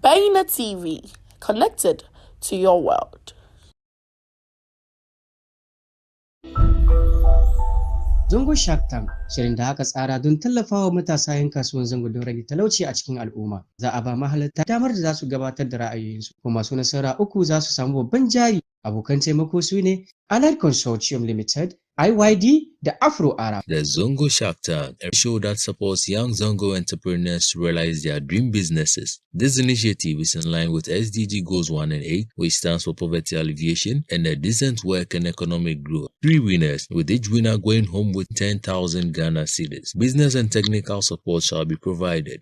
BEIN TV, connected to your world. Zongo Shark Tank, shirin da aka tsara don tallafawa matasa 'yan kasuwan zango don rage talauci a cikin al'umma. Za a ba mahalarta damar da za su gabatar da ra'ayoyinsu, kuma masu nasara uku za su samu babban jari. Abokan taimako su ne Allied Consortium Limited, IYD, da Afro Arab. The Zongo Shark Tank, a show that supports young Zongo entrepreneurs to realize their dream businesses. This initiative is in line with SDG Goals 1 and 8, which stands for poverty alleviation and a decent work and economic growth. 3 winners, with each winner going home with 10,000 Ghana cedis. Business and technical support shall be provided.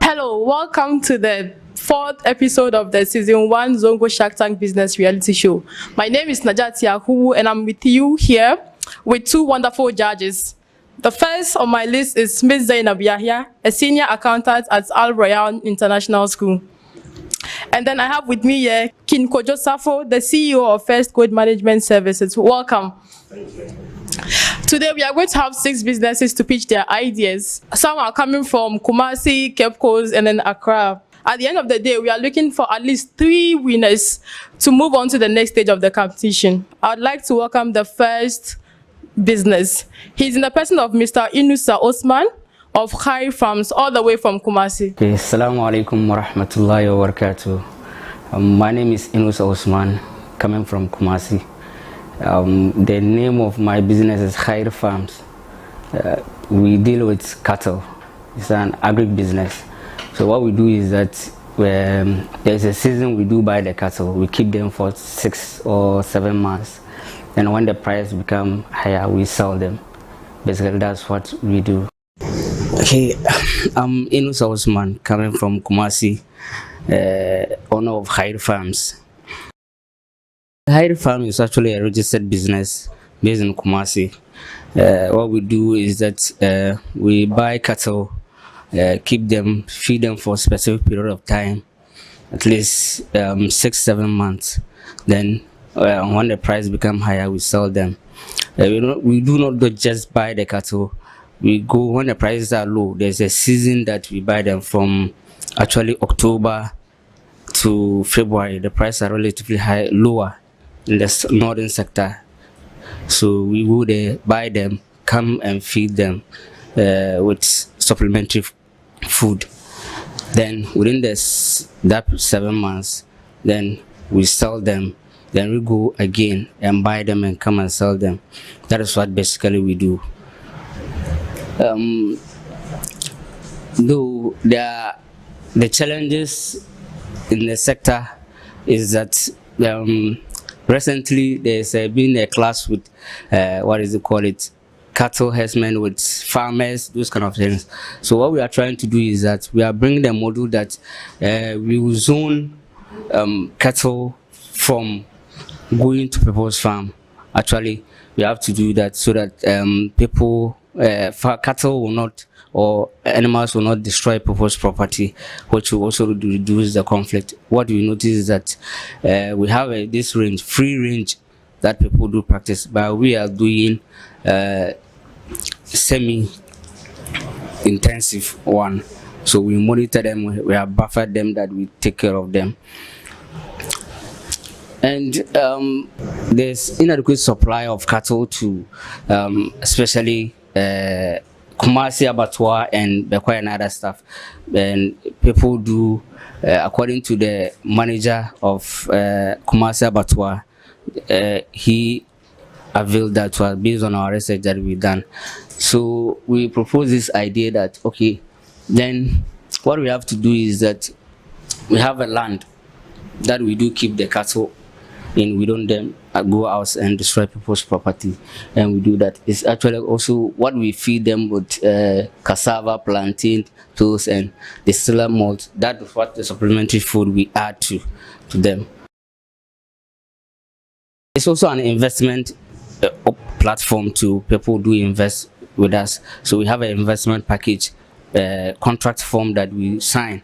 Hello, welcome to the 4th episode of the Season 1 Zongo Shark Tank Business Reality Show. My name is Najat Yakubu and I'm with you here with 2 wonderful judges. The first on my list is Ms. Zainab Yahya, a senior accountant at Al Royal International School. And then I have with me here Kin Kojo Safo, the CEO of First Code Management Services. Welcome. Thank you. Today we are going to have 6 businesses to pitch their ideas. Some are coming from Kumasi, Cape Coast, and then Accra. At the end of the day, we are looking for at least 3 winners to move on to the next stage of the competition. I would like to welcome the first business. He's in the person of Mr. Inusa Osman of Khai Farms, all the way from Kumasi. Okay, Assalamu alaikum wa rahmatullahi wa barakatuh. My name is Inusa Osman, coming from Kumasi. The name of my business is Khai Farms. We deal with cattle. It's an agri-business. So what we do is that there's a season we do buy the cattle. We keep them for 6 or 7 months. And when the price become higher, we sell them. Basically, that's what we do. Okay, I'm Inusa Osman, coming from Kumasi, owner of Khai Farms. Khai Farm is actually a registered business based in Kumasi. What we do is that we buy cattle, keep them, feed them for a specific period of time, at least 6-7 months. Then when the price become higher, we sell them. We do not just buy the cattle. We go when the prices are low. There's a season that we buy them from, actually October to February. The prices are relatively lower in the northern sector. So we go there, buy them, come and feed them with supplementary food. Then within that 7 months, then we sell them. Then we go again and buy them and come and sell them. That is what basically we do. Though the challenges in the sector is that recently there's been a clash with cattle herdsmen with farmers, those kind of things. So what we are trying to do is that we are bringing the model that we will zone cattle from going to people's farm. Actually, we have to do that so that cattle will not, or animals will not destroy people's property, which will also reduce the conflict. What we notice is that we have this range, free range, that people do practice, but we are doing semi-intensive one. So we monitor them, we have buffered them, that we take care of them. And there's inadequate supply of cattle to especially Kumasi Abattoir and Bekwai and other stuff. And people do, according to the manager of Kumasi Abattoir, he availed that to us based on our research that we've done. So we propose this idea that, okay, then what we have to do is that we have a land that we do keep the cattle in. We don't then go out and destroy people's property, and we do that. It's actually also what we feed them with cassava, plantain, toast, and distiller malt. That is what the supplementary food we add to them. It's also an investment platform to people who invest with us. So we have an investment package, contract form that we sign,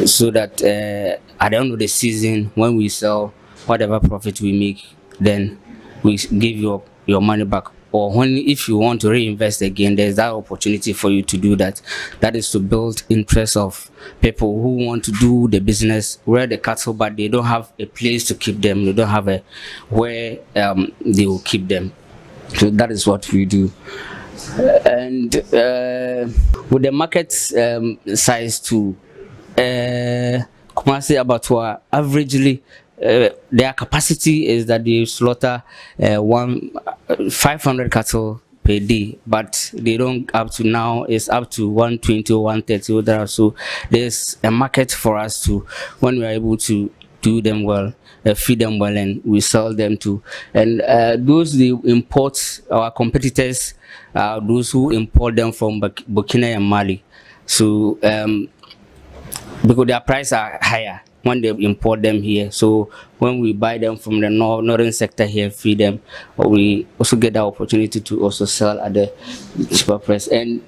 so that at the end of the season, when we sell whatever profit we make, then we give your money back or if you want to reinvest again, there's that opportunity for you to do that. That is to build interest of people who want to do the business, where the cattle, but they don't have a place to keep them. They don't have a where they will keep them. So that is what we do. And with the market size too, Kumasi Abattoir averagely their capacity is that they slaughter 500 cattle per day, but they don't up to now it's up to 120 or 130. So there's a market for us to, when we are able to do them well, feed them well, and we sell them to. And those they import, our competitors, those who import them from Burkina and Mali. So because their prices are higher when they import them here. So when we buy them from the northern sector here, feed them, we also get the opportunity to also sell at the cheaper price. And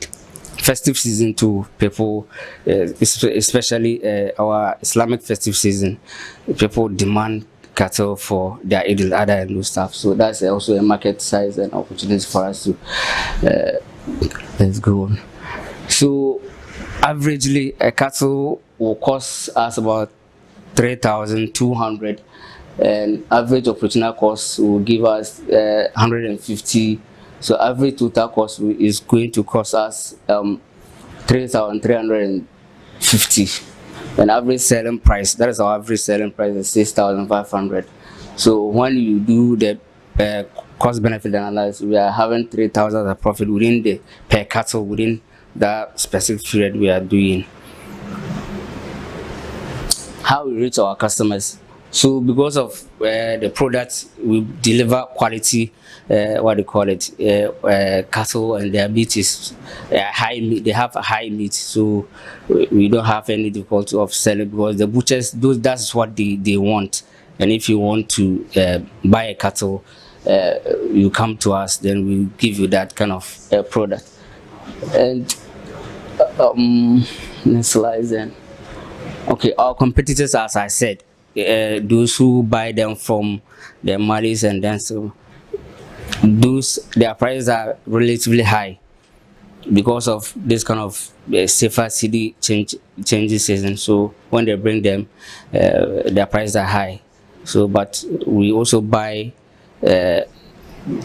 festive season too, people, especially our Islamic festive season, people demand cattle for their Eid al-Adha and those stuff. So that's also a market size and opportunity for us to let's go on. So averagely a cattle will cost us about 3,200, and average operational cost will give us 150. So average total cost is going to cost us 3,350. And average selling price, that is our average selling price, is 6,500. So when you do the cost benefit analysis, we are having 3,000 as profit within the per cattle within that specific period we are doing. How we reach our customers. So because of the products, we deliver quality, what they call it, cattle, and their meat is high meat. They have a high meat, so we don't have any difficulty of selling, because the butchers, that's what they want. And if you want to buy a cattle, you come to us, then we give you that kind of product. And next slide then. Okay, our competitors, as I said, those who buy them from the Malis, and then so their prices are relatively high because of this kind of safer city changes season. So when they bring them, their prices are high. So, but we also buy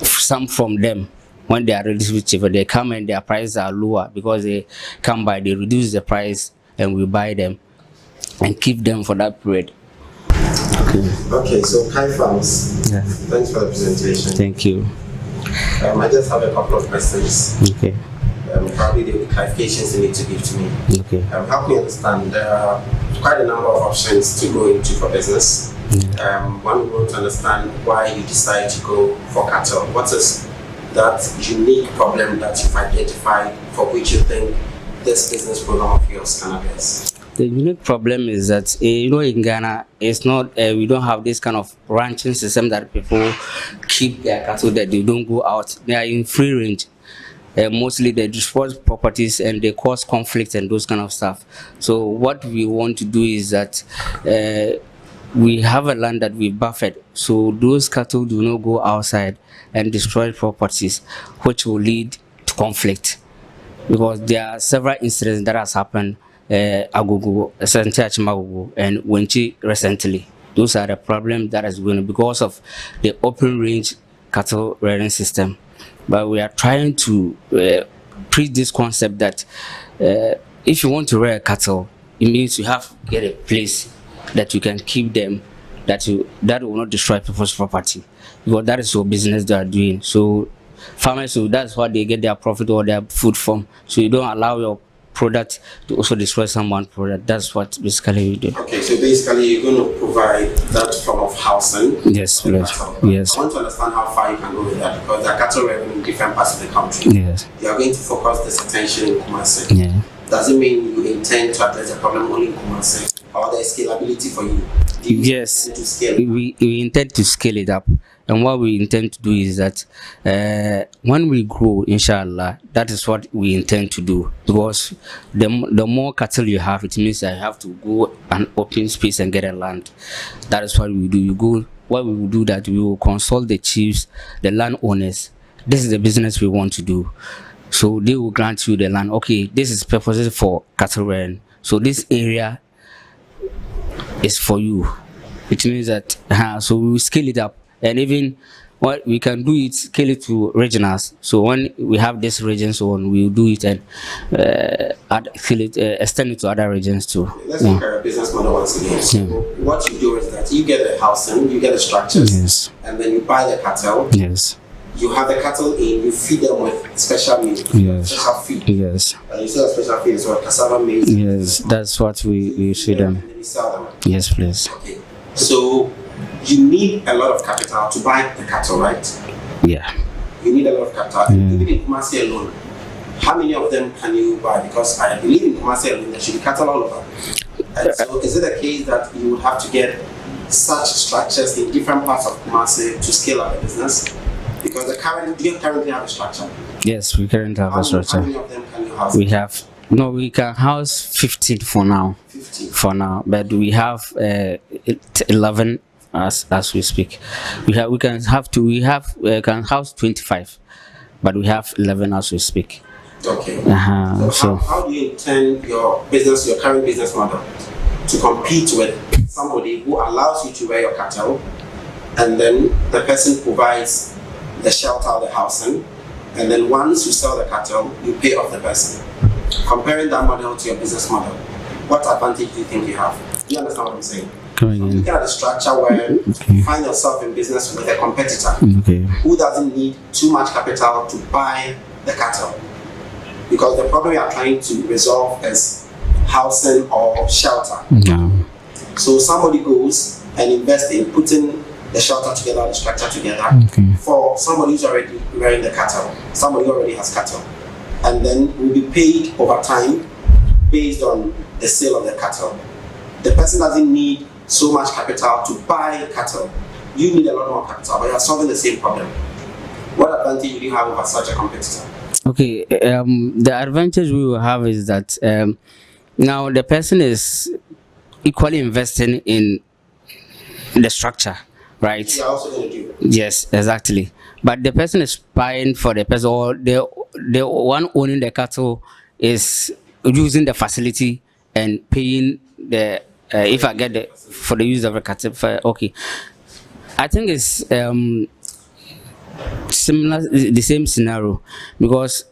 some from them when they are relatively cheaper. They come and their prices are lower because they come by, they reduce the price, and we buy them and keep them for that period. Okay, so Kai Farms, yeah. Thanks for the presentation. Thank you. I just have a couple of questions. Okay. Probably the clarifications you need to give to me. Okay. Help me understand, there are quite a number of options to go into for business. Yeah. One we want to understand why you decide to go for cattle. What is that unique problem that you've identified for which you think this business program of yours can address? The unique problem is that, in Ghana, it's not, we don't have this kind of ranching system that people keep their cattle, that they don't go out. They are in free range. Mostly they destroy properties and they cause conflict and those kind of stuff. So what we want to do is that we have a land that we buffered, so those cattle do not go outside and destroy properties, which will lead to conflict. Because there are several incidents that has happened Agogo, Magogo, and Wenchi recently. Those are the problems that is going because of the open range cattle rearing system. But we are trying to preach this concept that if you want to rear cattle, it means you have to get a place that you can keep them, that will not destroy people's property, because that is your business they are doing. So farmers, so that's what they get their profit or their food from. So you don't allow your product to also destroy someone's product. That's what basically we do. Okay, so basically you're going to provide that form of housing. Yes, yes. Yes. I want to understand how far you can go with that, because there are cattle rearing in different parts of the country. Yes. You are going to focus this attention in Kumasi. Yeah. Does it mean you intend to address the problem only in Kumasi, or there is scalability for you? Yes, we intend to scale it up, and what we intend to do is that when we grow, inshallah, that is what we intend to do. Because the more cattle you have, it means that you have to go an open space and get a land. That is what we do. What we will do, that we will consult the chiefs, the landowners, this is the business we want to do. So they will grant you the land. Okay, this is purposes for cattle rearing. So this area is for you. It means that so we will scale it up, and even what we can do it, scale it to regionals. So when we have this region, so on, we will do it and extend it to other regions too. Let's look at a business model once again. So what you do is that you get the housing, you get the structures, and then you buy the cattle. Yes. You have the cattle in, you feed them with special meat, special feed. Yes. And you sell special feed as well, cassava maize. Yes, that's what we feed them. And then you sell them. Yes, please. Okay. So you need a lot of capital to buy the cattle, right? Yeah. You need a lot of capital. Even in Kumasi alone, how many of them can you buy? Because I believe in Kumasi alone, there should be cattle all over. And so is it a case that you would have to get such structures in different parts of Kumasi to scale up the business? Because do you currently have a structure? Yes, we currently have a structure. How many of them can you house? We can house 15 for now. 15 for now, but we have 11 as we speak. We can house 25, but we have 11 as we speak. Okay. So how do you intend your current business model, to compete with somebody who allows you to rear your cattle, and then the person provides the shelter or the housing, and then once you sell the cattle, you pay off the person? Comparing that model to your business model, what advantage do you think you have? Do you understand what I'm saying? Looking at the structure where you find yourself in business with a competitor who doesn't need too much capital to buy the cattle, because the problem you are trying to resolve is housing or shelter. So somebody goes and invests in putting the shelter together, the structure together, for somebody who's already rearing the cattle, somebody who already has cattle, and then will be paid over time based on the sale of the cattle. The person doesn't need so much capital to buy cattle. You need a lot more capital, but you are solving the same problem. What advantage do you have over such a competitor? Okay, the advantage we will have is that now the person is equally investing in the structure, right? You are also going to do it. Yes, exactly. But the person is buying for the person, or the one owning the cattle is using the facility and paying the if I get for the use of the cattle. Okay, I think it's similar, the same scenario, because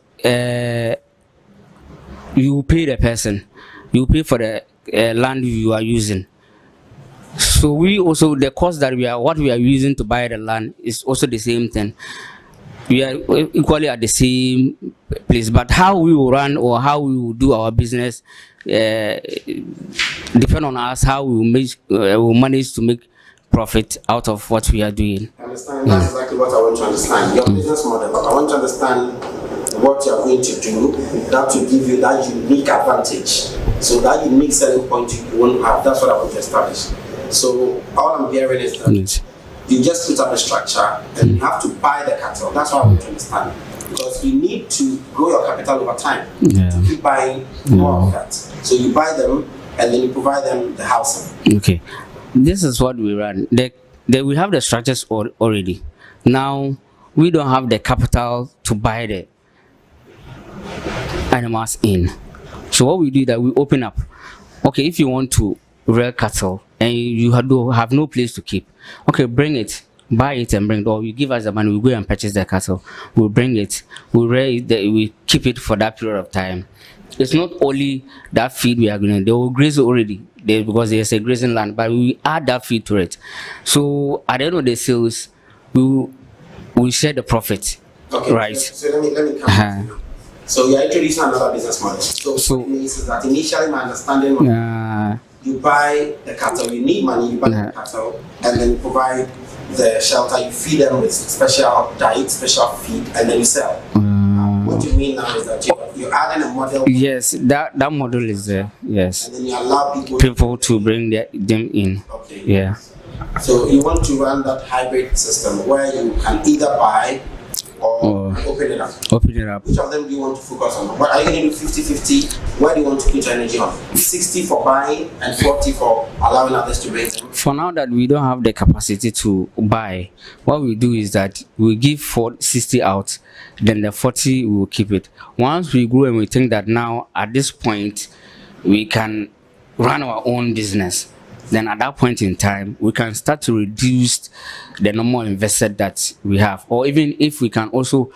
you pay the person, you pay for the land you are using. So we also, the cost that what we are using to buy the land is also the same thing. We are equally at the same place, but how we will run or how we will do our business depend on us, how we will manage to make profit out of what we are doing. I understand. That's exactly what I want to understand. Your business model. I want to understand what you are going to do that will give you that unique advantage. So that unique selling point you won't have. That's what I want to establish. So all I'm hearing is that you just put up a structure and you have to buy the cattle. That's what I want to understand. Because you need to grow your capital over time to keep buying more of that. So you buy them and then you provide them the housing. Okay. This is what we run. We have the structures already. Now we don't have the capital to buy the animals in. So what we do is that we open up. Okay, if you want to rear cattle and you have no place to keep, okay, bring it, buy it and bring it, or you give us the money, we go and purchase the cattle, we'll bring it, we'll rear it, we keep it for that period of time. It's not only that feed we are going to, they will graze already because there's a grazing land, but we add that feed to it. So at the end of the sales, we share the profit. Okay, right? So let me come to you. So you're introducing another business model. So it means that initially my understanding was you buy the cattle, you need money, you buy the cattle, and then you provide the shelter, you feed them with special diet, special feed, and then you sell. What you mean now is that you're adding a model. Yes, that model is there. Yes. And then you allow people to bring them in. Okay. Yeah. So you want to run that hybrid system where you can either buy or open it up. Open it up. Which of them do you want to focus on? What are you going to do 50-50? Where do you want to put your energy on? 60 for buying and 40 for allowing others to bring them? For now that we don't have the capacity to buy, what we do is that we give 60 out, then the 40 we will keep it. Once we grow and we think that now at this point we can run our own business, then at that point in time we can start to reduce the normal invested that we have, or even if we can also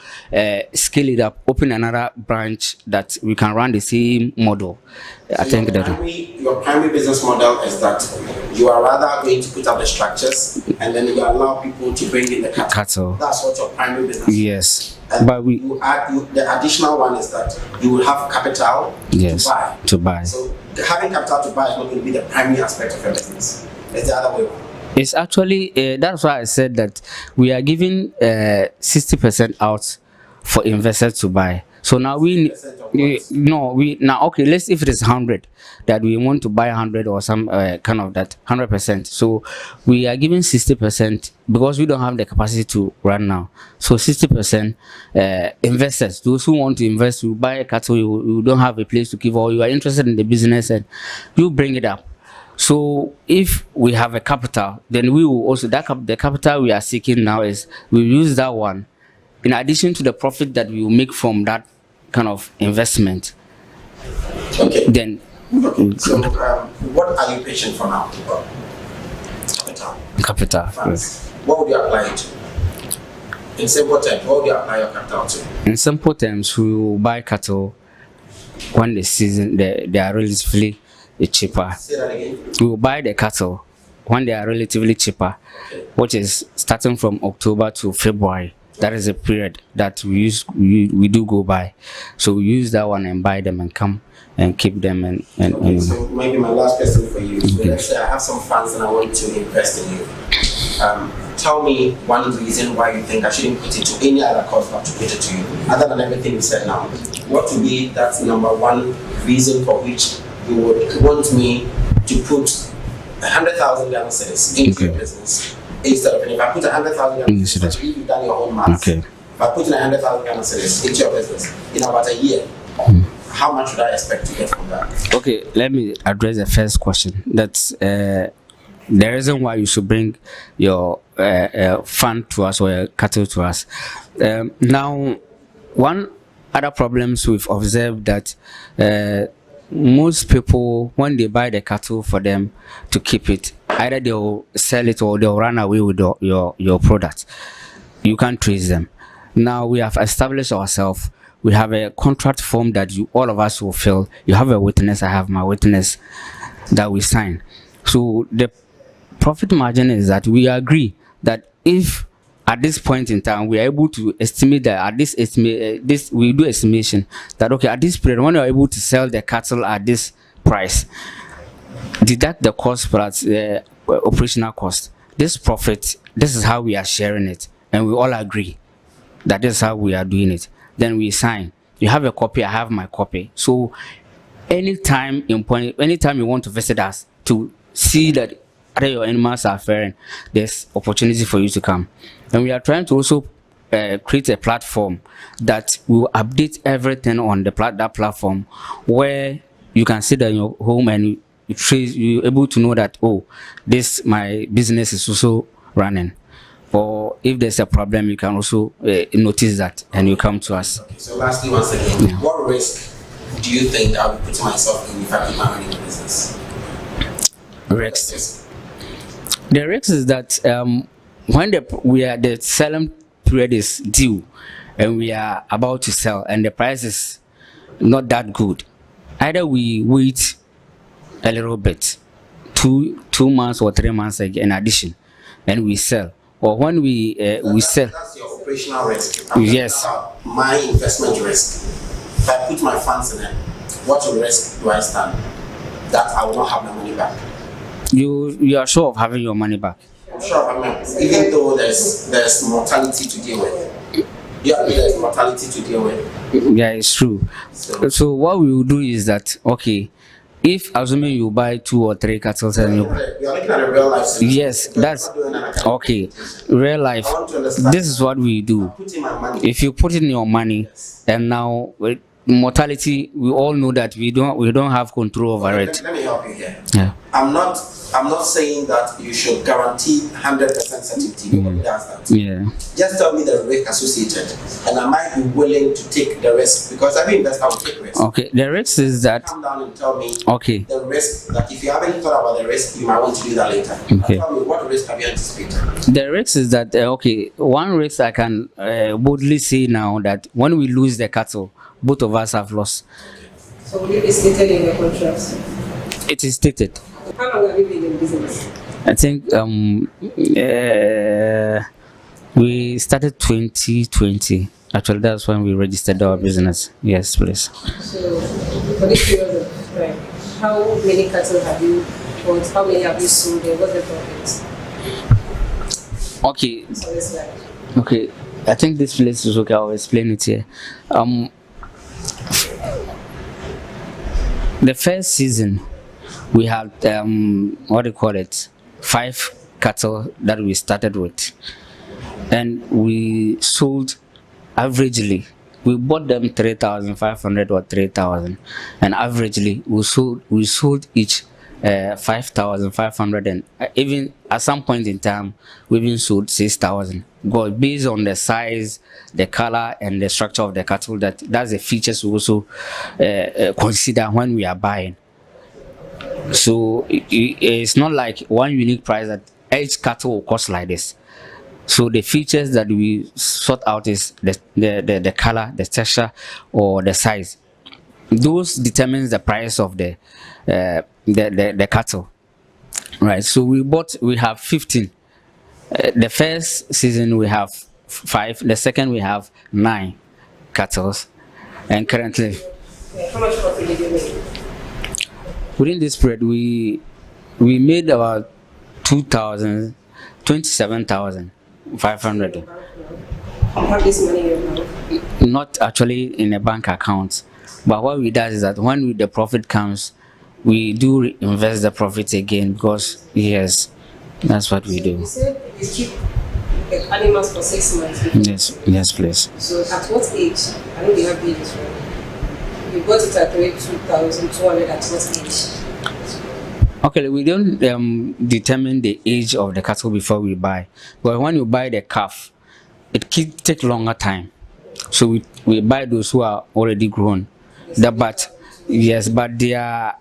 scale it up, open another branch that we can run the same model. So I think that your primary business model is that you are rather going to put up the structures and then you allow people to bring in the cattle. That's what your primary business is. Yes. And but the additional one is that you will have capital to buy. So having capital to buy is not going to be the primary aspect of your business. It's the other way around. It's actually that's why I said that we are giving 60% out for investors to buy. So now we now okay, let's if it is 100 that we want to buy 100 or some kind of that 100%. So we are giving 60% because we don't have the capacity to run now. So 60% investors, those who want to invest, you buy a cattle, you don't have a place to keep, or you are interested in the business and you bring it up. So if we have a capital, then we will also the capital we are seeking now is we use that one in addition to the profit that we will make from that kind of investment. Okay. Then so what are you pitching for now? Capital. Yes. What would you apply it to? In simple terms, what would you apply your capital to? In simple terms, we will buy cattle when the season they are relatively cheaper. Say that again. We will buy the cattle when they are relatively cheaper, which is starting from October to February. That is a period that we do go by. So we use that one and buy them and come and keep them and so maybe my last question for you is, let's say I have some funds and I want to invest in you. Tell me one reason why you think I shouldn't put it to any other cause but to put it to you, other than everything you said now. What would be that number one reason for which you would want me to put 100,000 Ghana cedis into your business? Instead of, if I put 100,000 Ghana cedis, you've done your own maths. If I put 100,000 Ghana cedis into your business in about a year, how much would I expect to get from that? Okay, let me address the first question. That's the reason why you should bring your fund to us or your cattle to us. Now, one other problems we've observed that most people, when they buy the cattle for them to keep it, either they'll sell it or they'll run away with your product. You can't trace them. Now we have established ourselves. We have a contract form that all of us will fill. You have a witness, I have my witness, that we sign. So the profit margin is that we agree that if at this point in time we are able to estimate that at this we do estimation that okay, at this period when you are able to sell the cattle at this price, deduct the cost plus operational cost, this profit, this is how we are sharing it, and we all agree that this is how we are doing it. Then we sign. You have a copy, I have my copy. So anytime you want to visit us to see that other your animals are faring, there's opportunity for you to come. And we are trying to also create a platform that will update everything on that platform, where you can sit in your home and you're able to know that, oh, my business is also running. Or if there's a problem, you can also notice that and you come to us. Okay, so lastly, once again, what risk do you think I'll be putting myself in if I keep my money in the business? Risks. The risk is that when the selling period is due and we are about to sell and the price is not that good, either we wait a little bit, 2 months or 3 months in addition, and we sell. Or when we sell. That's your operational risk. Yes. My investment risk. If I put my funds in it, what risk do I stand? That I will not have my money back. You are sure of having your money back? I'm sure of having it, even though there's mortality to deal with. Yeah, there's mortality to deal with. Yeah, it's true. So what we will do is that, okay, if assuming you buy 2 or 3 cattle and you are looking at a real life situation. yes, that's okay. Real life. This is what we do. If you put in your money, and now with mortality, we all know that we don't have control over it. Let me help you here. Yeah. I'm not saying that you should guarantee 100% certainty. Nobody does that. Yeah. Just tell me the risk associated, and I might be willing to take the risk, because every investor will take risk. Okay. The risk is that. Come down and tell me. Okay. The risk that if you haven't thought about the risk, you might want to do that later. Okay. Tell me, what risk have you anticipated? The risk is that okay. One risk I can boldly say now that when we lose the cattle, both of us have lost. So will it be stated in the contracts? It is stated. How long have you been in business? I think we started 2020. Actually, that's when we registered our business. Yes, please. So for this period of time, how many cattle have you bought? How many have you sold? And what's the profit? Okay. So this slide. Okay. I think this place is okay. I'll explain it here. The first season, we had what do you call it? 5 cattle that we started with, and we sold averagely. We bought them 3,500 or 3,000, and averagely we sold each 5,500, and even at some point in time we even sold 6,000. Because based on the size, the color, and the structure of the cattle, that's the features we also consider when we are buying. So it's not like one unique price that each cattle will cost like this. So the features that we sort out is the color, the texture, or the size. Those determines the price of the cattle, right? So we have 15. The first season we have 5. The second we have 9 cattle, and currently. How much profit did you make? Within this period, we made about 27,500. You have this money in your bank? Not actually in a bank account, but what we do is that when the profit comes, we do invest the profit again, because yes, that's what we do. You said you keep the animals for 6 months. Yes, please. So at what age? I know they have babies, right? You bought it at 2,200 at what age? Okay, we don't determine the age of the cattle before we buy. But when you buy the calf, it take longer time. So we buy those who are already grown. But they are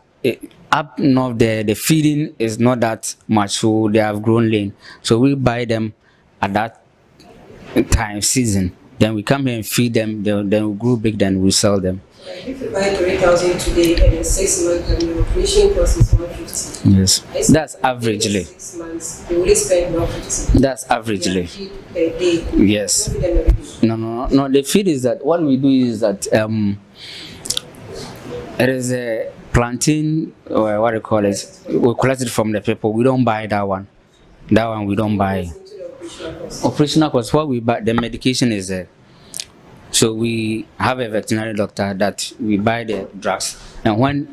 up north. The feeding is not that much, so they have grown lean. So we buy them at that time season. Then we come here and feed them. Then we grow big. Then we sell them. If you buy 3,000 today and in 6 months, and your operation cost is 150. Yes, that's averagely. 6 months, you only spend 150. That's averagely. Feed per day. Yes. No. The feed is that what we do is that it is a plantain, or what do you call it? We collect it from the people. We don't buy that one. That one we don't buy. Operational cost. What we buy, the medication is there. So we have a veterinary doctor that we buy the drugs, and when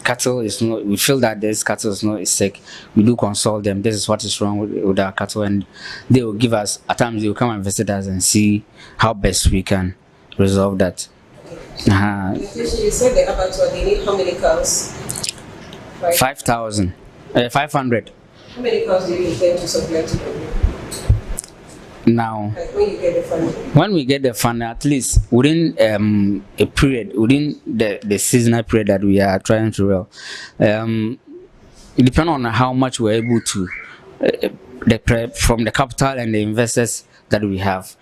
cattle is not, we feel that this cattle is not sick, we do consult them. This is what is wrong with our cattle, and they will give us, at times they will come and visit us and see how best we can resolve that. You said the abattoir, they need how many cows? 5,000, 500. How many cows do you intend to supply to them? Now, Like when you get the funding? When we get the funding, at least within a period, within the seasonal period that we are trying to roll, depending on how much we're able to, from the capital and the investors that we have,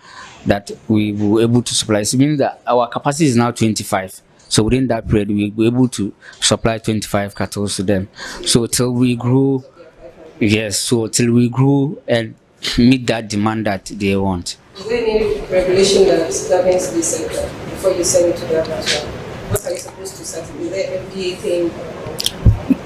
that we were able to supply. So it means that our capacity is now 25. So within that period, we were able to supply 25 cattle to them. So till we grew, yes, so till we grew and meet that demand that they want. Is there any regulation that governs this sector before you send it to the abattoir? What are you supposed to send? Is there an FDA thing?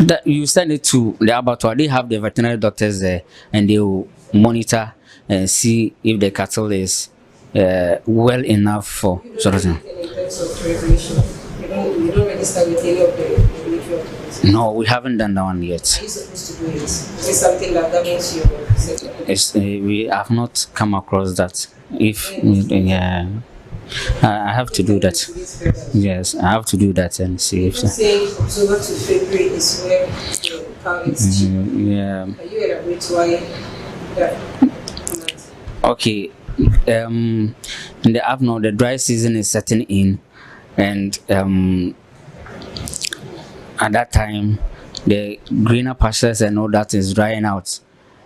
That you send it to the abattoir. They have the veterinary doctors there, and they will monitor and see if the cattle is well enough for sort of thing. In terms of regulation, you don't register with any of the No, we haven't done that one yet. Are you supposed to do it? Is it something that governs your sector? We have not come across that. If yeah, I have to do that. Yes, I have to do that and see if. You're saying October to February is where the cow is cheap. Yeah. Are you elaborate why that? Okay. In the afternoon, the dry season is setting in, and at that time, the greener pastures and all that is drying out.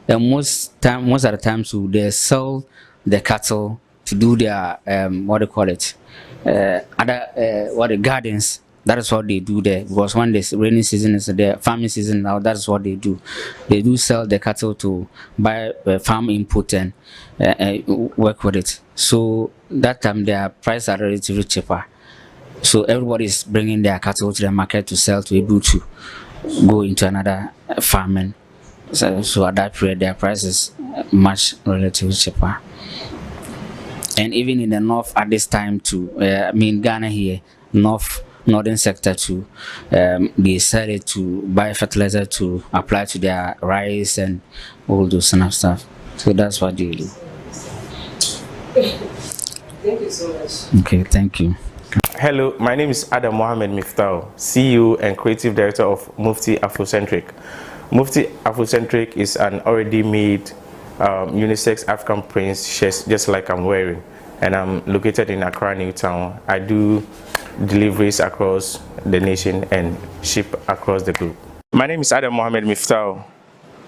And most of the time, so they sell the cattle to do their what they call it, the gardens. That is what they do there, because when the rainy season is there, farming season now, that is what they do. They do sell the cattle to buy farm input and work with it. So that time their prices are relatively cheaper. So everybody is bringing their cattle to the market to sell, to be able to go into another farming. So at that period, their price is much relatively cheaper. And even in the north at this time too, Ghana here, northern sector too, they decided to buy fertilizer to apply to their rice and all those kind of stuff. So that's what they do. Thank you so much. Okay, thank you. Hello, my name is Adam Mohammed Miftao, CEO and Creative Director of Mufti Afrocentric. Mufti Afrocentric is an already made unisex African prints shirts, just like I'm wearing, and I'm located in Accra, Newtown. I do deliveries across the nation and ship across the globe. My name is Adam Mohammed Miftao,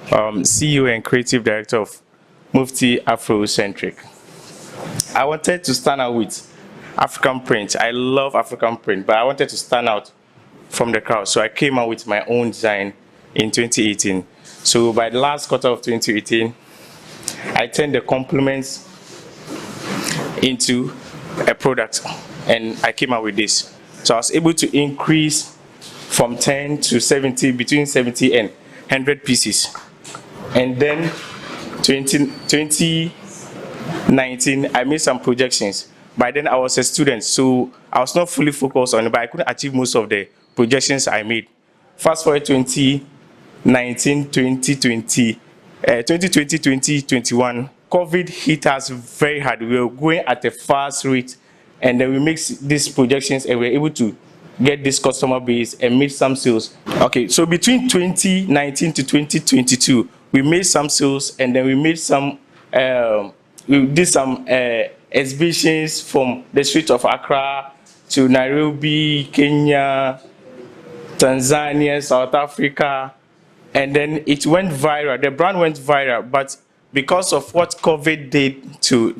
CEO and Creative Director of Mufti Afrocentric. I wanted to stand out with African print. I love African print, but I wanted to stand out from the crowd, so I came out with my own design in 2018. So by the last quarter of 2018, I turned the compliments into a product, and I came out with this. So I was able to increase from 10 to 70, between 70 and 100 pieces. And then 2019, I made some projections. By then I was a student, so I was not fully focused on it, but I couldn't achieve most of the projections I made. Fast forward 2019, 2020, 2021, COVID hit us very hard. We were going at a fast rate, and then we make these projections and we were able to get this customer base and make some sales. Okay, so between 2019 to 2022, we made some sales, and then we made some, we did some exhibitions from the streets of Accra to Nairobi, Kenya, Tanzania, South Africa, and then it went viral. The brand went viral, but because of what COVID did to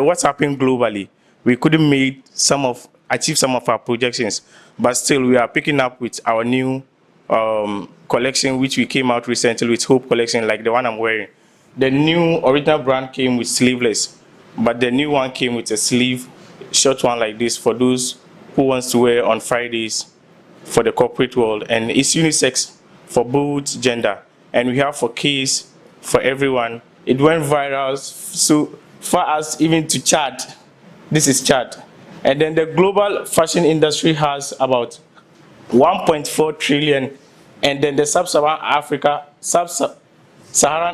what's happening globally, we couldn't achieve some of our projections. But still, we are picking up with our new collection, which we came out recently with Hope collection, like the one I'm wearing. The new original brand came with sleeveless, but the new one came with a sleeve, short one like this for those who wants to wear on Fridays for the corporate world. And it's unisex for both gender. And we have for kids, for everyone. It went viral so far as even to Chad. This is Chad. And then the global fashion industry has about 1.4 trillion. And then the Sub-Saharan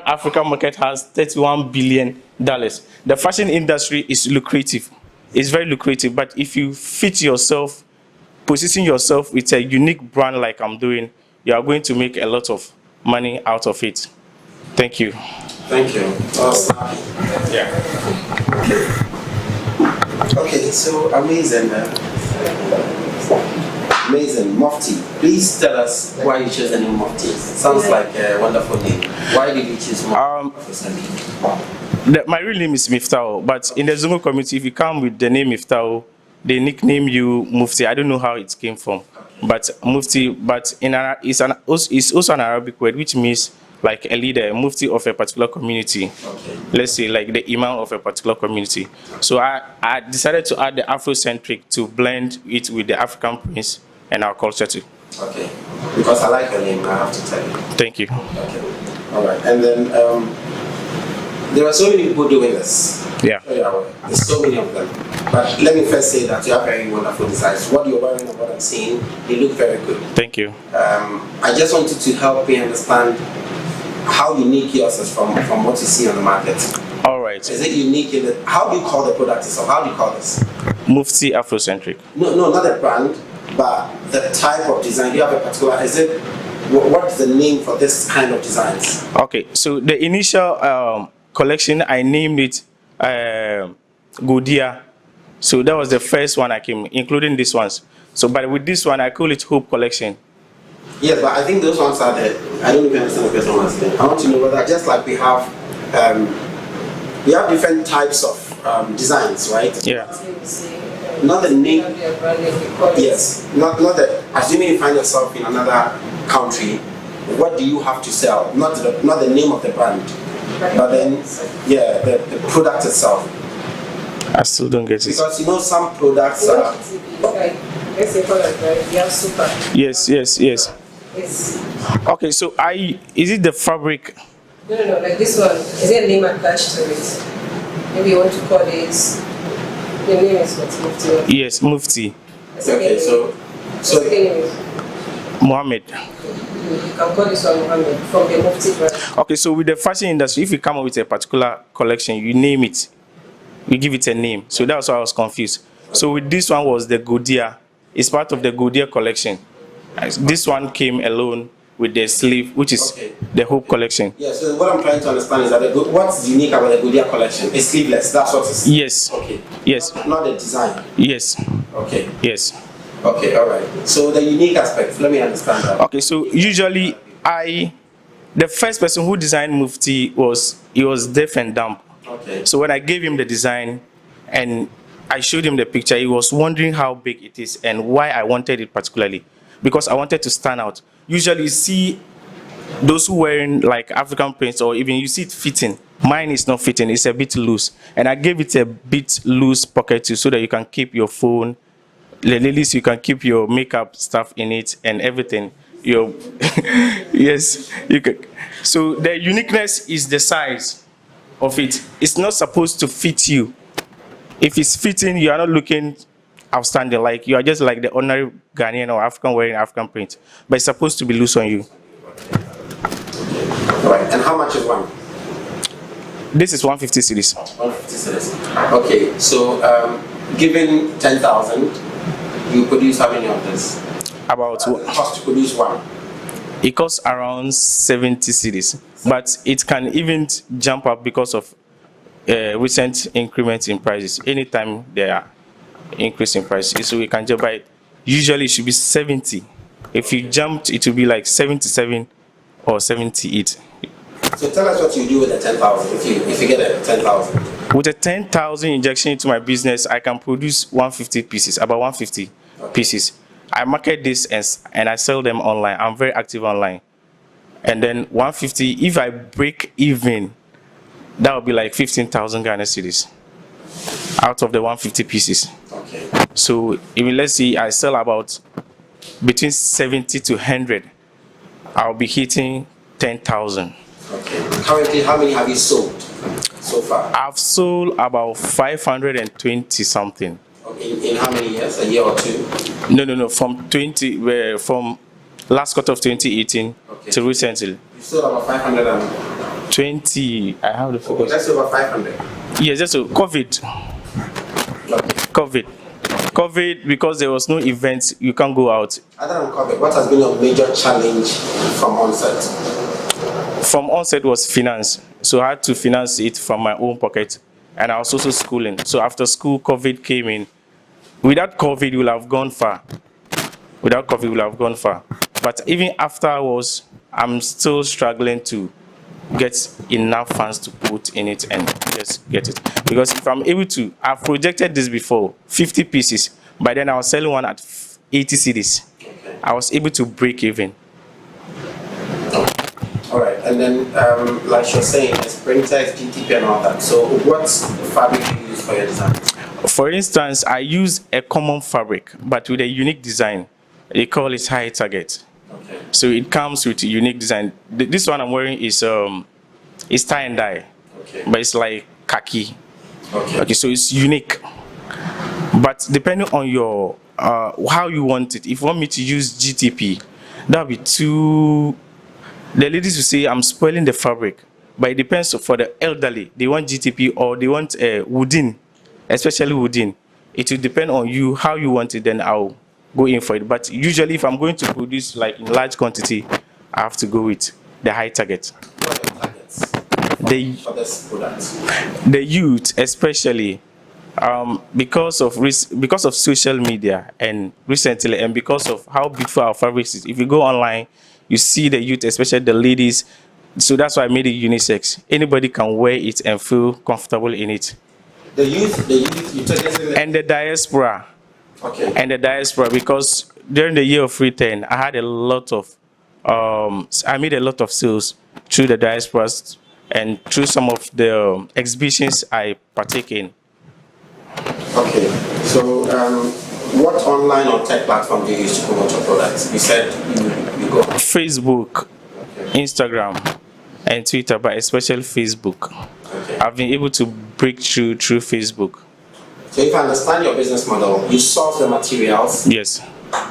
Africa market has $31 billion. The fashion industry is lucrative. It's very lucrative, but if you fit yourself, position yourself with a unique brand like I'm doing, you are going to make a lot of money out of it. Thank you. Thank you. Yeah. Okay, so amazing. Amazing. Mufti, please tell us why you chose the name Mufti. Sounds like a wonderful name. Why did you choose Mufti? My real name is Miftao, but in the Zongo community, if you come with the name Miftao, they nickname you Mufti. I don't know how it came from, but Mufti. But it's also an Arabic word which means like a leader, a Mufti of a particular community. Okay. Let's say like the Imam of a particular community. So I decided to add the Afrocentric to blend it with the African prints and our culture too. Okay. Because I like your name, I have to tell you. Thank you. Okay. All right. And then There are so many people doing this. Yeah. There's so many of them. But let me first say that you have very wonderful designs. What you're wearing and what I'm seeing, they look very good. Thank you. I just wanted to help me understand how unique yours is from what you see on the market. All right. Is it unique in the, how do you call the product itself? How do you call this? Mufti Afrocentric. No, not the brand, but the type of design. Do you have a particular, is it, what is the name for this kind of designs? Okay, so the initial collection, I named it Godia. So that was the first one I came, including these ones. So, but with this one, I call it Hope Collection. Yes, but I think those ones are there. I don't even understand the first one was there. I want to know whether, just like we have different types of designs, right? Yeah. Not the name. Yes. Not the. Assuming you find yourself in another country, what do you have to sell? Not the name of the brand, but then the product itself. I still don't get it. Because you know some products are. Let's say product, right? You have super. Yes. Yes. Okay, so is it the fabric? No, like this one. Is there a name attached to it? Maybe you want to call it. The name is what? Mufti. Yes, Mufti. Okay, so Mohammed. You can call this one Mohammed from the Mufti brand. Okay, so with the fashion industry, if you come up with a particular collection, you name it. You give it a name. So that's why I was confused. So with this one was the Godia. It's part of the Godia collection. This one came alone with the sleeve, which is the Hope collection. Yeah, so what I'm trying to understand is that what's unique about the Godia collection? It's sleeveless, that's what it's. Yes. Okay. Yes. Not the design. Yes. Okay. Yes. Okay, all right. So the unique aspects, let me understand that. Okay, so usually the first person who designed Mufti was deaf and dumb. Okay. So when I gave him the design and I showed him the picture, he was wondering how big it is and why I wanted it particularly. Because I wanted to stand out. Usually you see those who wearing like African prints, or even you see it fitting. Mine is not fitting, it's a bit loose. And I gave it a bit loose pocket too, so that you can keep your phone, at least you can keep your makeup stuff in it and everything. Yes, you can. So the uniqueness is the size of it. It's not supposed to fit you. If it's fitting, you are not looking outstanding, like you are just like the ordinary Ghanaian or African wearing African print, but it's supposed to be loose on you. All right, and how much is one? This is 150 series. 150 series. Okay, so given 10,000, you produce how many of this? About it costs to produce one. It costs around 70 series, but it can even jump up because of recent increments in prices. Anytime there are increase in prices, so we can just buy it. Usually it should be 70. If you jumped, it will be like 77 or 78. So tell us what you do with the 10,000 if you get a 10,000. With a 10,000 injection into my business, I can produce 150 pieces, about 150 pieces. I market this and I sell them online. I'm very active online. And then 150, if I break even, that would be like 15,000 Ghana cedis out of the 150 pieces. Okay. So even let's see, I sell about between 70 to 100. I'll be hitting 10,000. Okay. Currently, how many have you sold so far? I've sold about 520 something. In how many years? A year or two? No. From last quarter of 2018 to recently. You sold about 520. I have the figures. That's over 500. Yes, that's so COVID. Okay. COVID, because there was no events, you can't go out. Other than COVID, what has been your major challenge from onset? From onset was finance. So I had to finance it from my own pocket. And I was also schooling. So after school, COVID came in. Without COVID, we would have gone far. But even afterwards, I'm still struggling to get enough funds to put in it and just get it. Because if I'm able to, I've projected this before, 50 pieces. By then I was selling one at 80 cedis. I was able to break even. All right, and then like you're saying, it's printer, it's PTP and all that. So what fabric do you use for your design? For instance, I use a common fabric, but with a unique design. They call it high target. Okay. So it comes with a unique design. This one I'm wearing is tie and dye. Okay. but it's like khaki. Okay. Okay, so it's unique. But depending on your how you want it, if you want me to use GTP, that'll be too. The ladies will say I'm spoiling the fabric, but it depends. For the elderly, they want GTP or they want wooden, especially wooden. It will depend on you how you want it. Then I'll go in for it. But usually, if I'm going to produce like in large quantity, I have to go with the high target. What are your targets for this product? The youth, especially. Because of social media and recently, and because of how beautiful our fabrics is, if you go online, you see the youth, especially the ladies. So that's why I made it unisex. Anybody can wear it and feel comfortable in it. The youth, you took it. And the diaspora. Okay. And the diaspora, because during the year of return, I had a lot of, I made a lot of sales through the diasporas and through some of the exhibitions I partake in. Okay, so what online or tech platform do you use to promote your products? You said you go Facebook, okay. Instagram, and Twitter, but especially Facebook. Okay. I've been able to break through Facebook. So if I understand your business model, you source the materials, Yes.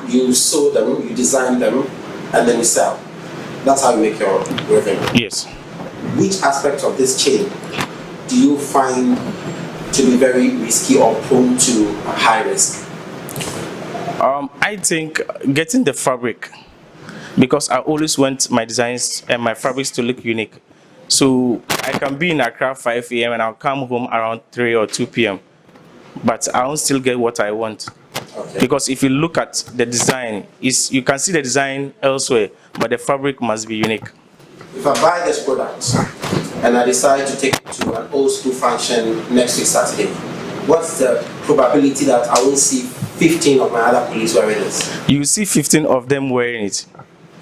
you sew them, you design them, and then you sell. That's how you make your revenue. Yes. Which aspect of this chain do you find to be very risky or prone to high risk? I think getting the fabric, because I always want my designs and my fabrics to look unique. So I can be in Accra 5 a.m. and I'll come home around 3 or 2 p.m. But I won't still get what I want. Okay. Because if you look at the design, you can see the design elsewhere, but the fabric must be unique. If I buy this product and I decide to take it to an old school function next week Saturday, what's the probability that I won't see 15 of my other colleagues wearing this? You see 15 of them wearing it,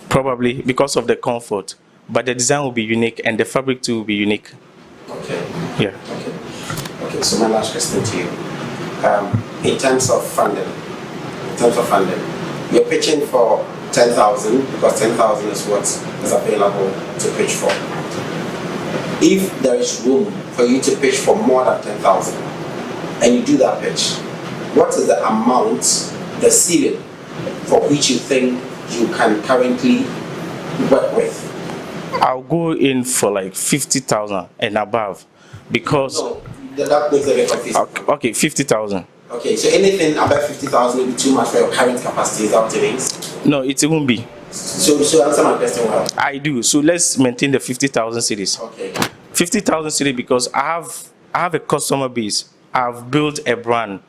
probably because of the comfort, but the design will be unique and the fabric too will be unique. Okay. Yeah. Okay, so my last question to you. In terms of funding, you're pitching for 10,000 because 10,000 is what is available to pitch for. If there is room for you to pitch for more than 10,000 and you do that pitch, what is the amount, the ceiling for which you think you can currently work with? I'll go in for like 50,000 and above because... No, that makes a bit confusing. Okay, 50,000. Okay, so anything above 50,000 will be too much for your current capacity, is that what it means? No, it won't be. So answer my question well. I do. So let's maintain the 50,000 cities. Okay. 50,000 cities because I have a customer base. I've built a brand.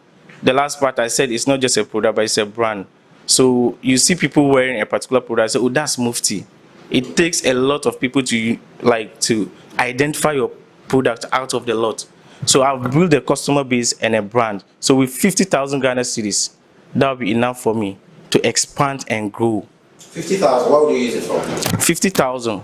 The last part I said it's not just a product, but it's a brand. So you see people wearing a particular product, I say, oh, that's Mufti. It takes a lot of people to identify your product out of the lot. So I've built a customer base and a brand. So with 50,000 Ghana cedis, that will be enough for me to expand and grow. 50,000, what would you use it for? 50,000,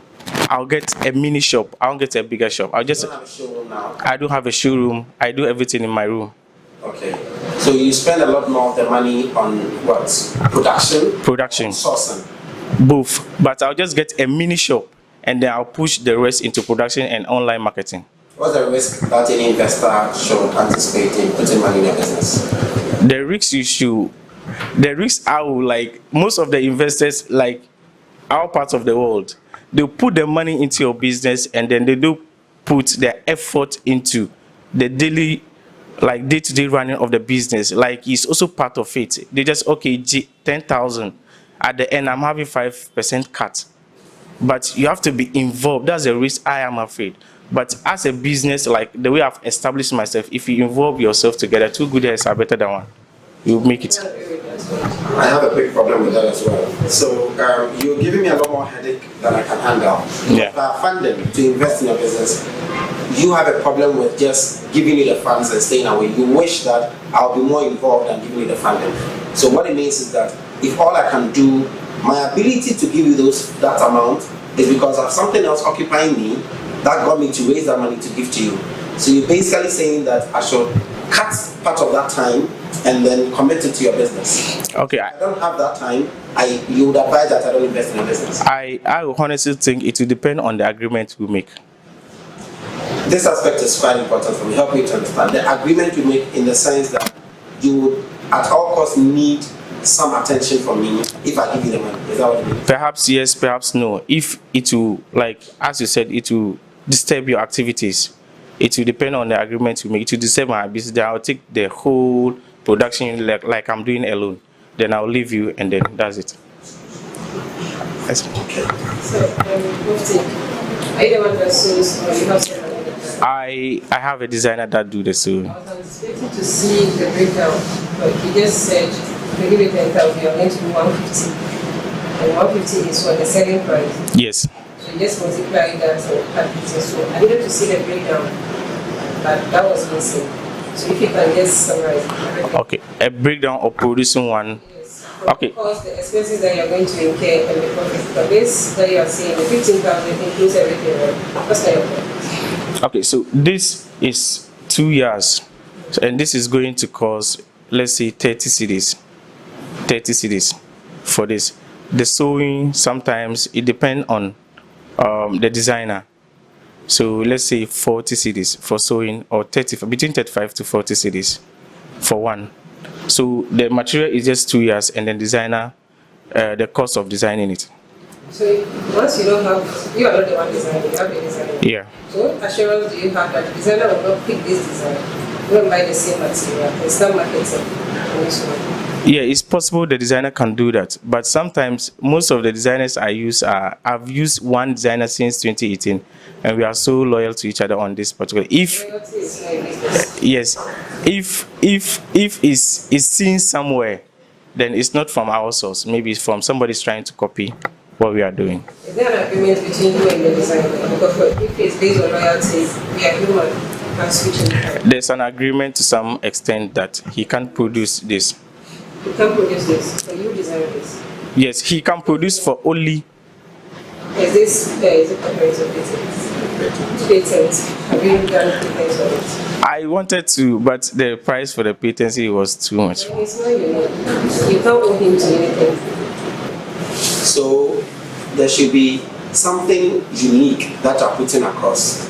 I'll get a mini shop. I won't get a bigger shop. You don't have a showroom now? I do have a showroom. I do everything in my room. Okay. So you spend a lot more of the money on what? Production? Production. Sourcing? Both. But I'll just get a mini shop and then I'll push the rest into production and online marketing. What's the risk that any investor should anticipate in putting money in your business? The risks are like most of the investors, like our part of the world, they put their money into your business and then they do put their effort into the daily, like day-to-day running of the business. Like it's also part of it. They just, okay, 10,000. At the end, I'm having 5% cut. But you have to be involved. That's a risk I am afraid. But as a business, like the way I've established myself, if you involve yourself together, two good heads are better than one. You'll make it. I have a big problem with that as well. So you're giving me a lot more headache than I can handle. Yeah. Funding to invest in your business, you have a problem with just giving you the funds and staying away. You wish that I'll be more involved and giving you the funding. So what it means is that if all I can do, my ability to give you that amount is because I have something else occupying me that got me to raise that money to give to you. So you're basically saying that I should cut part of that time and then commit it to your business. Okay. If I don't have that time, you would advise that I don't invest in a business. I honestly think it will depend on the agreement we make. This aspect is quite important for me. Help me to understand the agreement you make in the sense that you would at all costs need some attention from me if I give you the money. Is that what you mean? Perhaps yes, perhaps no. If it will, like as you said, it will disturb your activities. It will depend on the agreement you make. It will disturb my business. Then I'll take the whole production like I'm doing alone. Then I'll leave you, and then that's it. Yes. Okay. So, Mufti, are you the one that sews, or you have someone? I have a designer that do the sewing. I was expecting to see the breakdown, but you just said to give it 10,000, you're going to do 150, and 150 is for the selling price. Yes. So you just multiply that and add it. So I needed to see the breakdown, but that was missing. So if you can just summarize everything. Okay, a breakdown of producing one. Yes. Okay. Because the expenses that you're going to incur and the profit. But this that you are saying, the 15,000 includes everything, right? What's that your point? Okay, so this is 2 years, and this is going to cost, let's say, 30 cedis. 30 cedis for this. The sewing, sometimes it depends on the designer. So let's say 40 cedis for sewing, or between 35 to 40 cedis for one. So the material is just 2 years, and then designer, the cost of designing it. So once you don't have, you are not the one designing, you have the designer. Yeah. So what assurance do you have that the designer will not pick this design, go and buy the same material and start marketing on this one? Yeah, it's possible the designer can do that, but sometimes most of the designers I've used one designer since 2018, and we are so loyal to each other on this particular. If yes, if it's seen somewhere, then it's not from our source. Maybe it's from somebody's trying to copy what we are doing. Is there an agreement between you and the designer? Because if it's based on loyalty, we are human, you can switch in. There's an agreement to some extent that he can produce this. You can produce this, so you design this. Yes, he can produce for only. Is it comprehensive patent? Have you done patents on it? I wanted to, but the price for the patency was too much. It's not unique. You can't owe him to anything. So there should be something unique that you're putting across.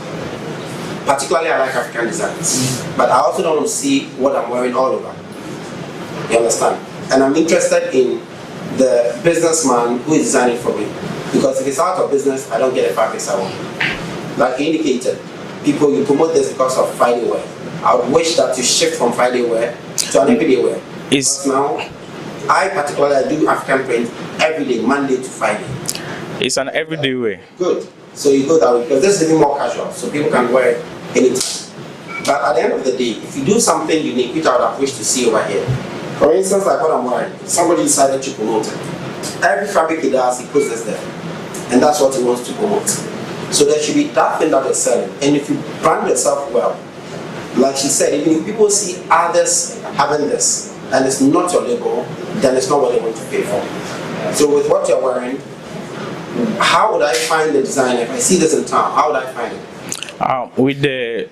Particularly, I like African designs, but I also don't want to see what I'm wearing all over. You understand? And I'm interested in the businessman who is designing for me, because if it's out of business, I don't get the fabrics I want. Like you indicated, people, you promote this because of Friday wear. I would wish that you shift from Friday wear to an everyday wear. Because now, I particularly do African print every day, Monday to Friday. It's an everyday wear. Good. So you go that way, because this is even more casual, so people can wear it anytime. But at the end of the day, if you do something unique, which I would have wished to see over here, for instance, like what I'm wearing, somebody decided to promote it. Every fabric he does, he puts this there. And that's what he wants to promote. So there should be that thing that they're selling. And if you brand yourself well, like she said, even if people see others having this, and it's not your label, then it's not what they want to pay for. So with what you're wearing, how would I find the designer? If I see this in town, how would I find it? With the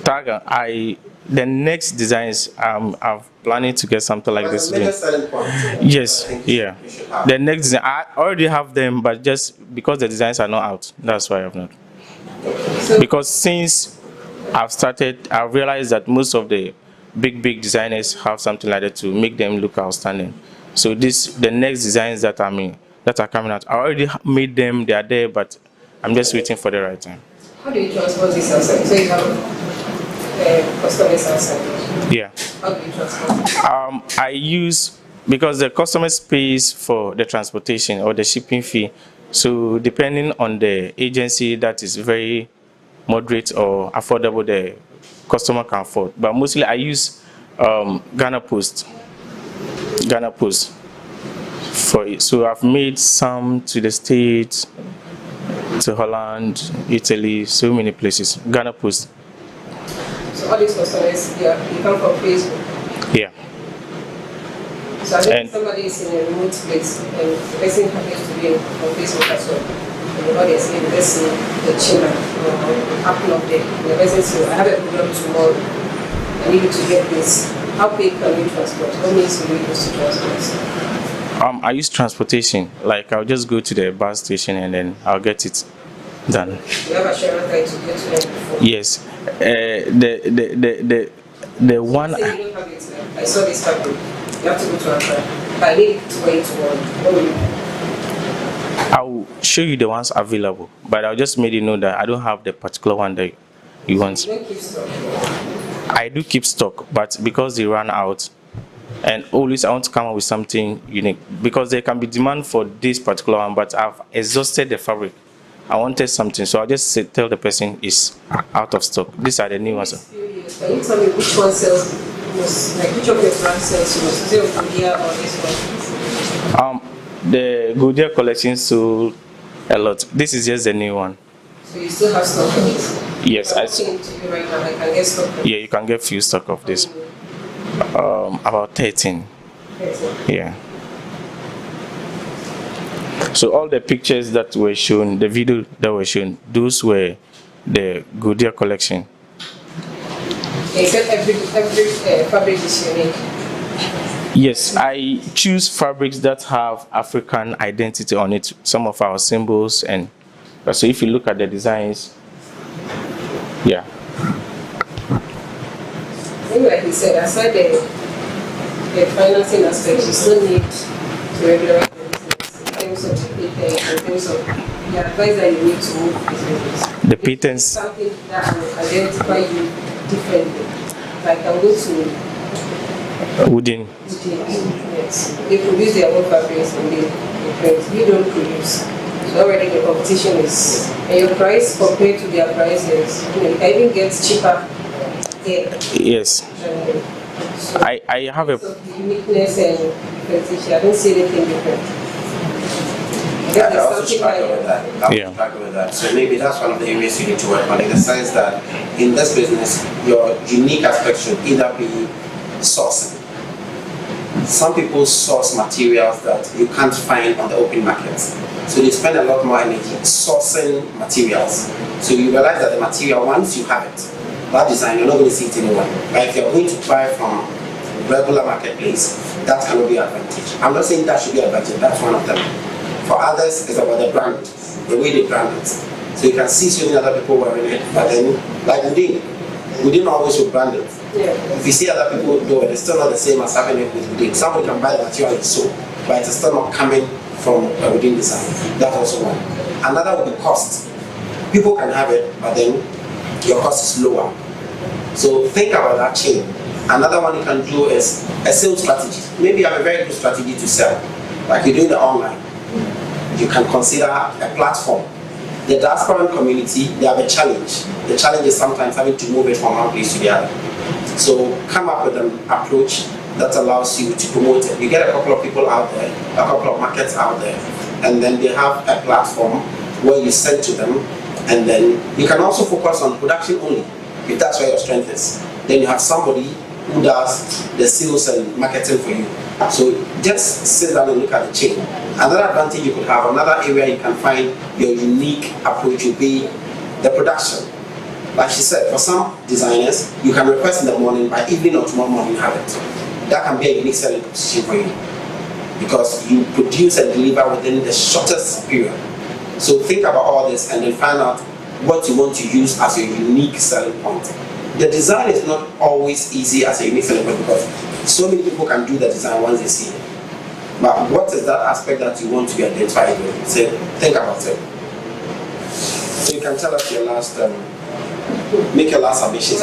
tag, the next designs, I'm planning to get something like this. Selling point. Yes, yeah. The next design, I already have them, but just because the designs are not out, that's why I've not. Because since I've started, I've realized that most of the big designers have something like that to make them look outstanding. So the next designs that are coming out, I already made them. They are there, but I'm just waiting for the right time. How do you transport this outside? So you have customers outside? Yeah. How do you transport? I use, because the customer pays for the transportation or the shipping fee. So depending on the agency that is very moderate or affordable, the customer can afford. But mostly I use Ghana Post for it. So I've made some to the States, to Holland, Italy, so many places. Ghana Post. So all these customers, you come from Facebook? Yeah. So I think somebody is in a remote place and the person happens to be on Facebook as well. And the audience, let's see the children happen up there. And the person says, I have a program tomorrow. I need you to get this. How big can you transport? What means will you use to transport? I use transportation. Like I'll just go to the bus station and then I'll get it. Done. You have assurance that it will get to them before. Yes. The one. Say you don't have it now. I saw this fabric. You have to go to Accra. But I need it to wait tomorrow. What will you do? I'll show you the ones available, but I'll just make you know that I don't have the particular one that you want. You don't keep stock. I do keep stock, but because they run out, and always I want to come up with something unique, because there can be demand for this particular one, but I've exhausted the fabric. I wanted something, so I'll just tell the person it's out of stock. These are the new ones. Can you tell me which one sells most? Like which of your brands sells most? Is it Goodyear or this one? The Goodyear collection sold a lot. This is just the new one. So you still have stock of it? Yes, I'm looking into you right now. I can get stock of it. Yeah, you can get few stock of this. About 13. 13. Yeah. So all the pictures that were shown, the video that were shown, those were the Goodyear collection. Except every fabric is unique. Yes, I choose fabrics that have African identity on it. Some of our symbols, and so if you look at the designs, yeah. Maybe like you said, aside the financing aspect, you still need to regularize the business in terms of the patent, in terms of the advice that you need to move business. The patents. Something that will identify you differently. Like I'm going to Wooden. yes, they produce their own fabrics and they print. You don't produce. So already the competition is, and your price compared to their prices, you can even get cheaper there. Yes. So I have a. the uniqueness and differentiation, I don't see anything different. Yeah, I also struggle with that. Yeah. Struggle with that. So maybe that's one of the areas you need to work on, in the sense that in this business, your unique aspect should either be sourcing. Some people source materials that you can't find on the open market. So they spend a lot more energy sourcing materials. So you realize that the material, once you have it, that design, you're not going to see it anywhere. Like if you're going to buy from regular marketplace, that cannot be an advantage. I'm not saying that should be an advantage, that's one of them. For others, it's about the brand, the way they brand it. So you can see so many other people wearing it, but then, like we didn't always brand it. Yeah. If you see other people do it, it's still not the same as having it with within. Somebody can buy the material and sew, but it's still not coming from a within design. That's also one. Another would be cost. People can have it, but then your cost is lower. So think about that chain. Another one you can do is a sales strategy. Maybe you have a very good strategy to sell, like you're doing the online. You can consider a platform. The diaspora community, they have a challenge. The challenge is sometimes having to move it from one place to the other. So come up with an approach that allows you to promote it. You get a couple of people out there, a couple of markets out there, and then they have a platform where you send to them, and then you can also focus on production only, if that's where your strength is. Then you have somebody who does the sales and marketing for you. So just sit down and look at the chain. Another advantage you could have, another area you can find your unique approach will be the production. Like she said, for some designers, you can request in the morning, by evening or tomorrow morning you have it. That can be a unique selling position for you, because you produce and deliver within the shortest period. So think about all this and then find out what you want to use as your unique selling point. The design is not always easy as a unique selling point, because so many people can do the design once they see it. But what is that aspect that you want to be identified with? So think about it. So you can tell us your last, make your last submission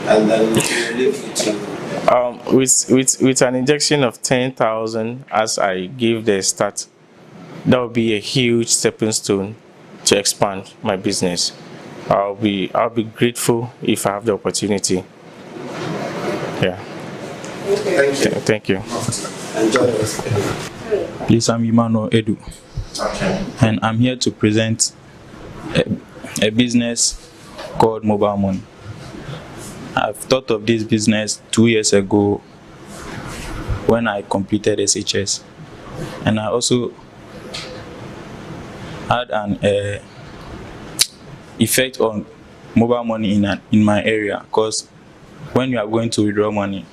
and then we'll leave you to. With an injection of 10,000 as I give the start, that would be a huge stepping stone to expand my business. I'll be grateful if I have the opportunity. Yeah. Thank you. Enjoy the rest. Please, I'm Emmanuel Edu. Okay. And I'm here to present a business called Mobile Money. I've thought of this business 2 years ago when I completed SHS, and I also had an effect on mobile money in my area, because when you are going to withdraw money,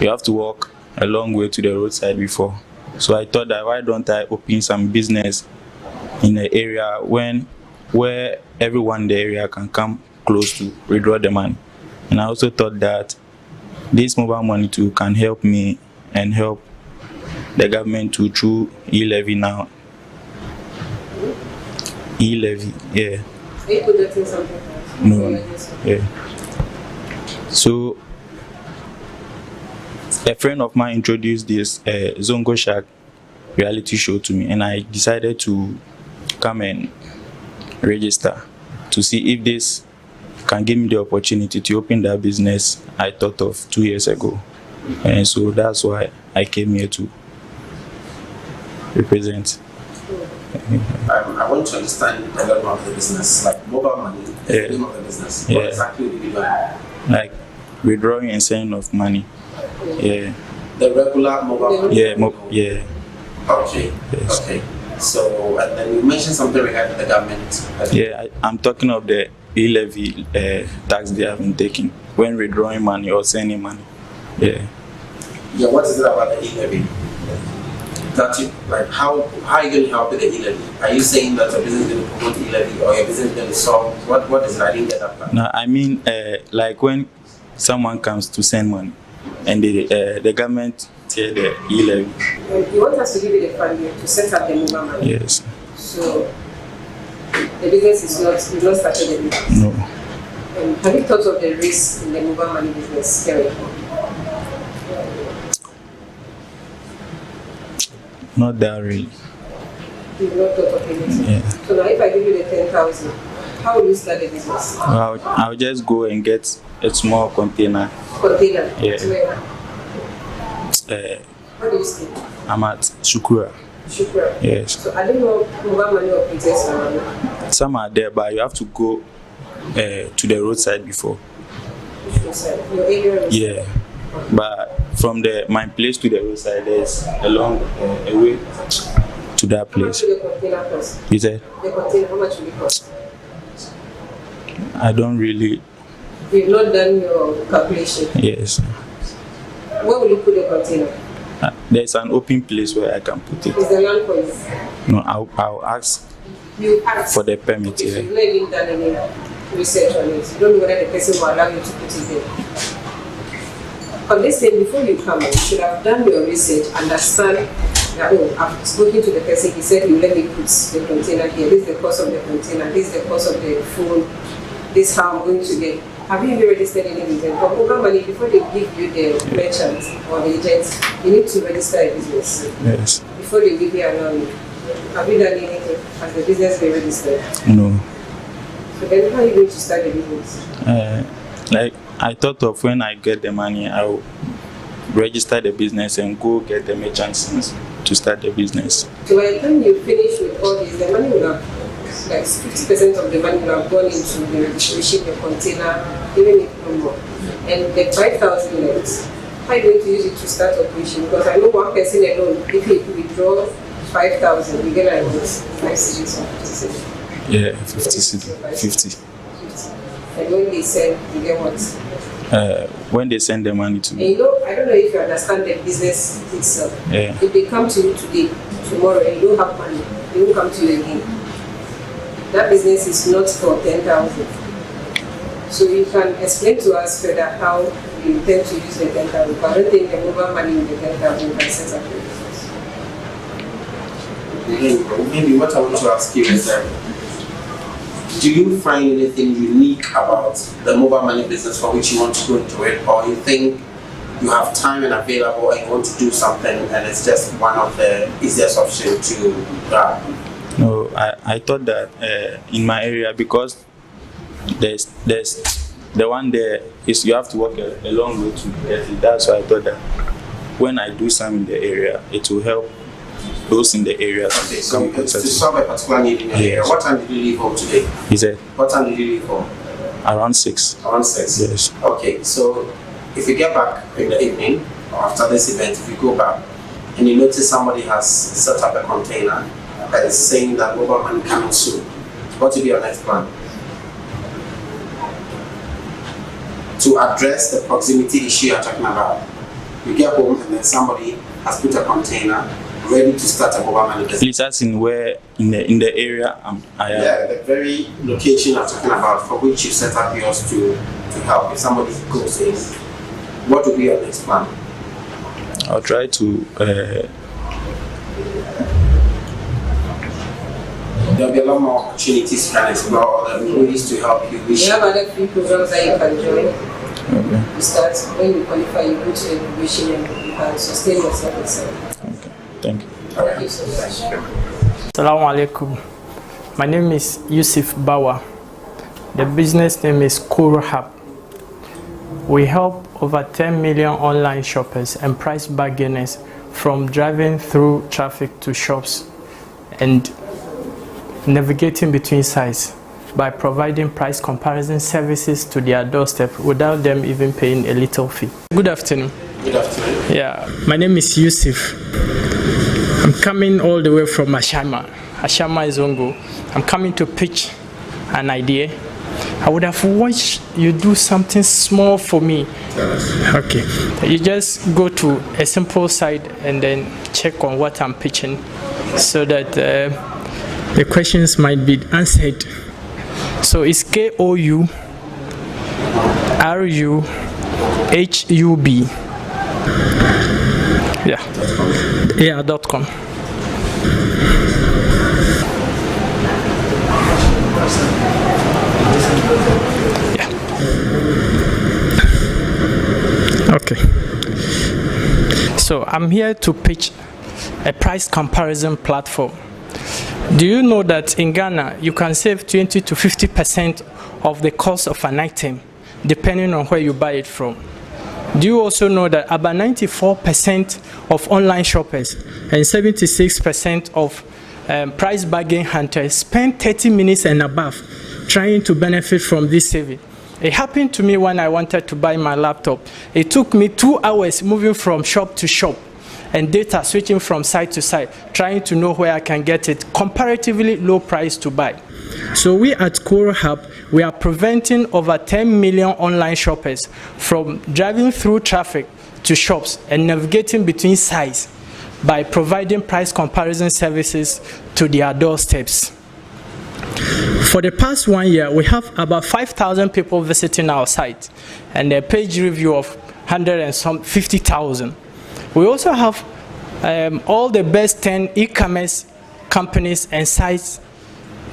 you have to walk a long way to the roadside before. So I thought that why don't I open some business in an area where everyone in the area can come close to withdraw the money. And I also thought that this mobile money too can help me and help the government to through e-levy now. E-levy, yeah. Are you projecting something? No, yeah. So a friend of mine introduced this ZONGO Shark reality show to me, and I decided to come and register to see if this can give me the opportunity to open that business I thought of 2 years ago. And so that's why I came here to represent. I want to understand a lot about the business, like mobile money, the name of the business. What exactly do you do? Like withdrawing and sending of money. Yeah. The regular mobile money? Yeah. Okay. Yes. Okay. So, and then you mentioned something regarding the government. Yeah, I'm talking of the e-levy tax they have been taking when withdrawing money or sending money. Yeah. Yeah, what is it about the e-levy? That you, like, how are you going to help with the e-levy? Are you saying that your business is going to promote e-levy or your business is going to solve? What is it? I didn't get that part. No, I mean, like when someone comes to send money and the government tear the e-levy. You want us to give you the funding to set up the mobile money? Yes. So the business is not, you've not started the business? No. Have you thought of the risk in the mobile money business, Kerry? Not that really. You've not thought of anything? Yeah. So now if I give you the 10,000, how will you start the business? I'll just go and get a small container. Container? Yeah. How do you stay? I'm at Shukura. Shukura? Yes. So I don't know mobile money operators around. Some are there, but you have to go to the roadside before. Roadside? Your area? Yeah. But from my place to the roadside, there's a long way to that place. How much will the container cost? You said? The container, how much will it cost? I don't really. You've not done your calculation? Yes. Where will you put the container? There's an open place where I can put it. Is the land for you? No, I'll ask. You ask for the permit. Okay, Yeah. so you've not even done any research on it. You don't know whether the person will allow you to put it there. But this thing, before you come, you should have done your research, understand that, oh, I've spoken to the person, he said, you let me put the container here, this is the cost of the container, this is the cost of the phone, this is how I'm going to get. Have you even registered any business? For mobile money, before they give you the merchant or the agent, you need to register a business. Yes. Before they give you an loan. Have you done anything? Has the business been registered? No. So then how are you going to start the business? Like, I thought of when I get the money, I'll register the business and go get the merchant license to start the business. So by the time you finish with all this, the money will have, like 50% of the money will have gone into the registration, the container, even if no more. And the 5,000 left, how are you going to use it to start operation? Because I know one person alone, if you withdraw 5,000, you get like this, 5 cities or 50 cities. Yeah, 50. And when they send, you get what? When they send the money to me. And you know, I don't know if you understand the business itself. Yeah. If they come to you today, tomorrow, and you don't have money, they won't come to you again. That business is not for 10,000. So you can explain to us further how you intend to use the 10,000. But I don't think the mobile money with the 10,000 can set up the business. Maybe what I want to ask you is do you find anything unique about the mobile money business for which you want to go into it, or you think you have time and available and you want to do something and it's just one of the easiest options to grab? No, I thought that in my area, because there's the one there is you have to walk a long way to get it. That's why I thought that when I do some in the area, it will help those in the area. Okay, so it's to solve a particular need in the area. What time did you leave home today? Is it? What time did you leave home? Around 6. Around 6? Yes. Okay, so if you get back in the evening, or after this event, if you go back and you notice somebody has set up a container that is saying that mobile money coming soon, what will be your next plan? To address the proximity issue you're talking about. You get home and then somebody has put a container ready to start a mobile money business? Please ask in where in the area I am. Yeah, the very location I'm talking about for which you set up yours to help. If somebody goes in, what will be your next plan? I'll try to. There'll be a lot more opportunities to explore other ways to help you. We have other free programs that you can join. Okay. You start when you qualify, you go to education and you can sustain yourself itself. Okay. Thank you. Thank you so much. Assalamu alaikum. My name is Yusuf Bawa. The business name is Kuro Hub. We help over 10 million online shoppers and price bargainers from driving through traffic to shops and navigating between sites by providing price comparison services to their doorstep without them even paying a little fee. Good afternoon. Good afternoon. Yeah, my name is Yusuf. I'm coming all the way from Ashama. Ashama is ZONGO. I'm coming to pitch an idea. I would have watched you do something small for me. Okay. You just go to a simple site and then check on what I'm pitching so that the questions might be answered. So it's KOURUHUB. Yeah, .com. Yeah. Okay. So I'm here to pitch a price comparison platform. Do you know that in Ghana you can save 20 to 50% of the cost of an item depending on where you buy it from? Do you also know that about 94% of online shoppers and 76% of price bargain hunters spend 30 minutes and above trying to benefit from this saving? It happened to me when I wanted to buy my laptop. It took me 2 hours moving from shop to shop and data switching from site to site, trying to know where I can get it comparatively low price to buy. So we at Kuro Hub, we are preventing over 10 million online shoppers from driving through traffic to shops and navigating between sites by providing price comparison services to their doorsteps. For the past 1 year, we have about 5,000 people visiting our site and a page review of 150,000. We also have all the best 10 e-commerce companies and sites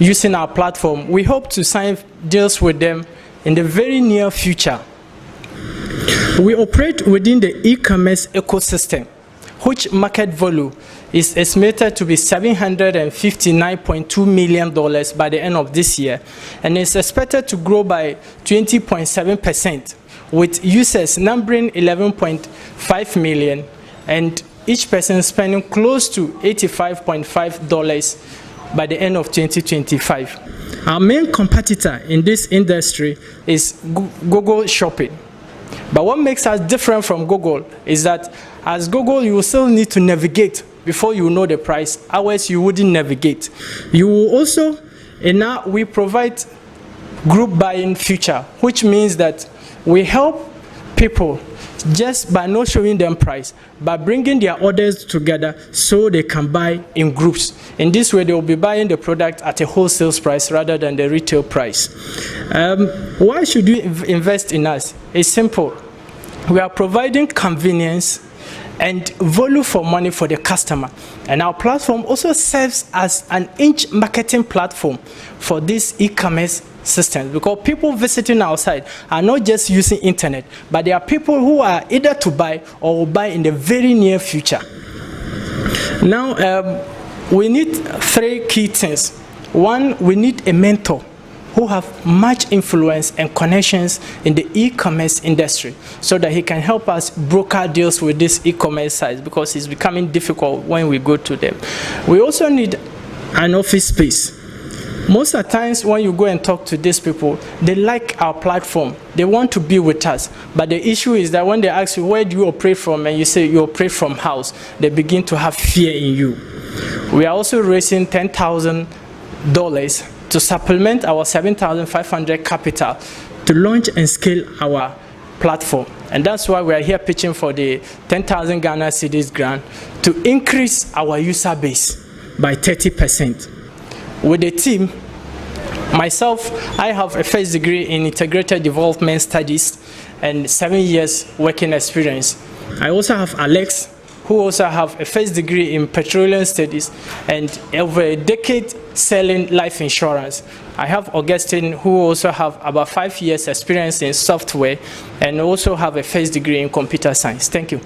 using our platform. We hope to sign deals with them in the very near future. We operate within the e-commerce ecosystem, which market value is estimated to be $759.2 million by the end of this year, and is expected to grow by 20.7%, with users numbering 11.5 million, and each person spending close to $85.5 by the end of 2025. Our main competitor in this industry is Google Shopping. But what makes us different from Google is that as Google, you will still need to navigate before you know the price, otherwise you wouldn't navigate. You will also, and now we provide group buying feature, which means that we help people just by not showing them price, by bringing their orders together so they can buy in groups. In this way, they will be buying the product at a wholesale price rather than the retail price. Why should you invest in us? It's simple. We are providing convenience and value for money for the customer. And our platform also serves as an inch marketing platform for this e-commerce systems, because people visiting our site are not just using internet, but there are people who are either to buy or will buy in the very near future. Now, we need 3 key things. One, we need a mentor who have much influence and connections in the e-commerce industry so that he can help us broker deals with these e-commerce sites, because it's becoming difficult when we go to them. We also need an office space. Most of the times when you go and talk to these people, they like our platform. They want to be with us. But the issue is that when they ask you, where do you operate from? And you say you operate from house, they begin to have fear in you. We are also raising $10,000 to supplement our $7,500 capital to launch and scale our platform. And that's why we are here pitching for the 10,000 Ghana cedis grant to increase our user base by 30%. With the team, myself, I have a first degree in integrated development studies and 7 years working experience. I also have Alex, who also have a first degree in petroleum studies and over a decade selling life insurance. I have Augustine, who also have about 5 years experience in software and also have a first degree in computer science. Thank you.